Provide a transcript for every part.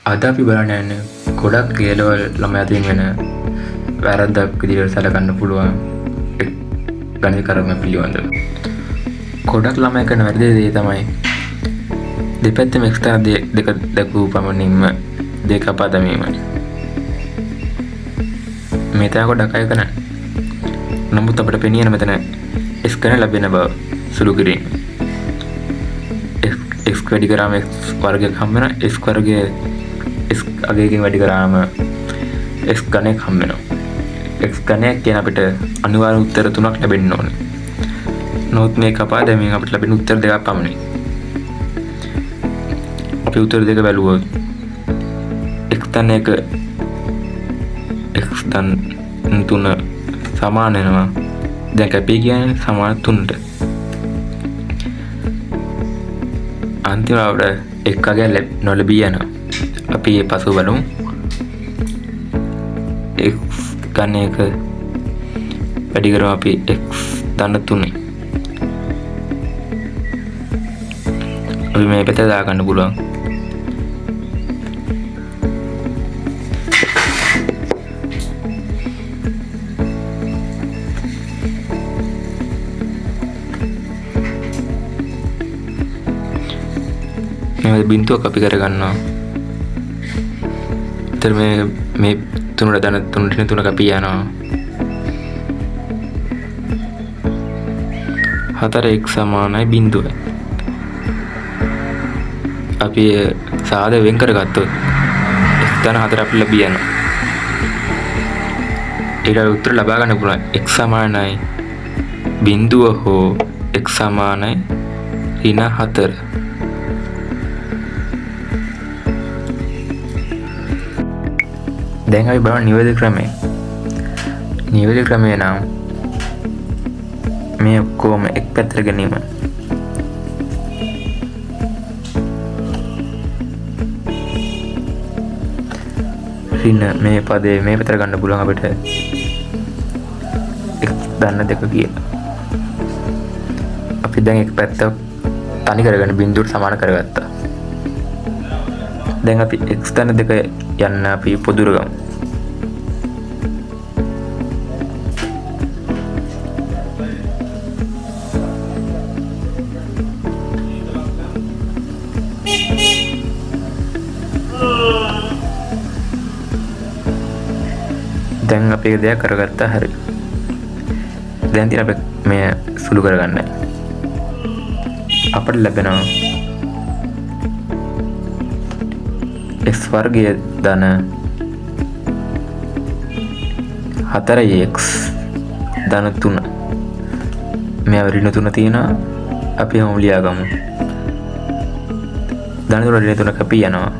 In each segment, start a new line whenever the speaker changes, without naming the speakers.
අද අපි බලන්න යන්නේ ගොඩක් A level ළමයි අතින් වෙන වැරද්දක් විදිහට සැලකන්න පුළුවන් ගණිත කර්ම පිළිබඳව. ගොඩක් ළමයි කරන වැරදි දේ තමයි දෙපැත්තම එක්ස්ට්‍රා දෙක දක්වූ පමණින්ම දෙක කපා දැමීමයි. මේ තව ගොඩක් අය කරන. නමුත් අපිට පෙනියන මෙතන x ගණන ලැබෙන බව සුළු කිරීම. x වැඩි කරාම x වර්ගයක් හම්බ වෙනවා. x වර්ගය x අගයකින් වැඩි කරාම x ගණනක් හම්බ වෙනවා. x ගණනක් කියන අපිට අනිවාර්ය උත්තර තුනක් ලැබෙන්න ඕනේ. නමුත් මේ කපා දැමීමෙන් අපිට ලැබෙන උත්තර දෙකක් පමණයි. අපි උත්තර දෙක බැලුවොත් x තන 1 x තන 3 සමාන වෙනවා. දැන් කැපී කියන්නේ සමාන 3ට. අන්තිමට අපිට එක ගාන නොලැබී යනවා. අපි ඒ පසු බලමු. x ගන්න එක වැඩි කරමු අපි x ධන 3. අපි මේ පැත්ත දා ගන්න පුළුවන්. මේ බිඳුවක් අපි කරගන්නවා. ඊට මේ තුනට ධන 3 කපී යනවා. 4x සමානයි බිඳුවයි. අපි සාද වෙන් කරගත්තොත් x ධන 4 අපිට ලැබී යනවා. ඊට උත්තර ලබා ගන්න පුළුවන් x සමානයි බිඳුව හෝ x සමානයි ඍණ 4. දැන් අපි බලමු නිවැරදි ක්‍රමය. නිවැරදි ක්‍රමය නම් මේ ඔක්කොම එක් පැත්තට ගැනීම. ඍණ මේ පදේ මේ පැත්තට ගන්න පුළුවන් අපිට x ධන 2 කියලා. අපි දැන් එක් පැත්ත තනි කරගෙන බිඳුවට සමාන කරගත්තා. දැන් අපි x ධන 2 යන්න අපි පොදුර ගමු. දැන් අපි ඒක දෙයක් කරගත්තා. හරි. දැන් තියෙන අපි මේ සුළු කරගන්න. අපිට ලැබෙනවා x වර්ගය ධන 4x ධන 3. මේ ඍණ 3 තියෙනවා. අපි හැම ලියාගමු. ධන 3 ඍණ 3 කපී යනවා.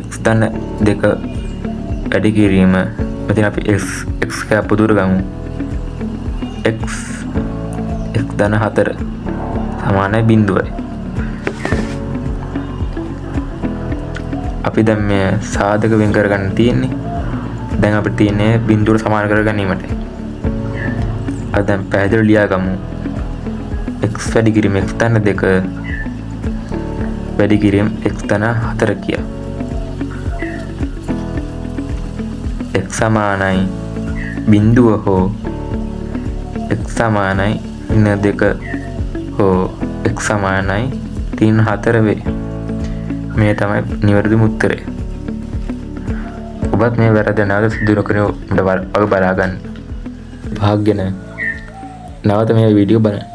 x ධන 2 වැඩි කිරීම. මෙතන අපි x කැප දුර ගමු. x ධන 4 සමානයි බිඳුවයි. අපි දැන් මේ සාධක වෙන් කරගන්න තියෙන්නේ. දැන් අපිට තියෙන්නේ බිඳුවට සමාන කර ගැනීමට. අපි දැන් පැහැදිලිව ලියාගමු. x වැඩි කිරීම x ධන 2 වැඩි කිරීම x ධන 4 කියලා. x සමානයි බිඳුව හෝ x සමානයි ඍණ 2 හෝ x සමානයි ඍණ 4 වේ. මේ තමයි නිවැරදිම උත්තරය. ඔබත් මේ වැරද්ද නැවත සිදු නොකරන උඹට වග බලා ගන්න. භාග්‍යන නැවත මේ වීඩියෝ බලන්න.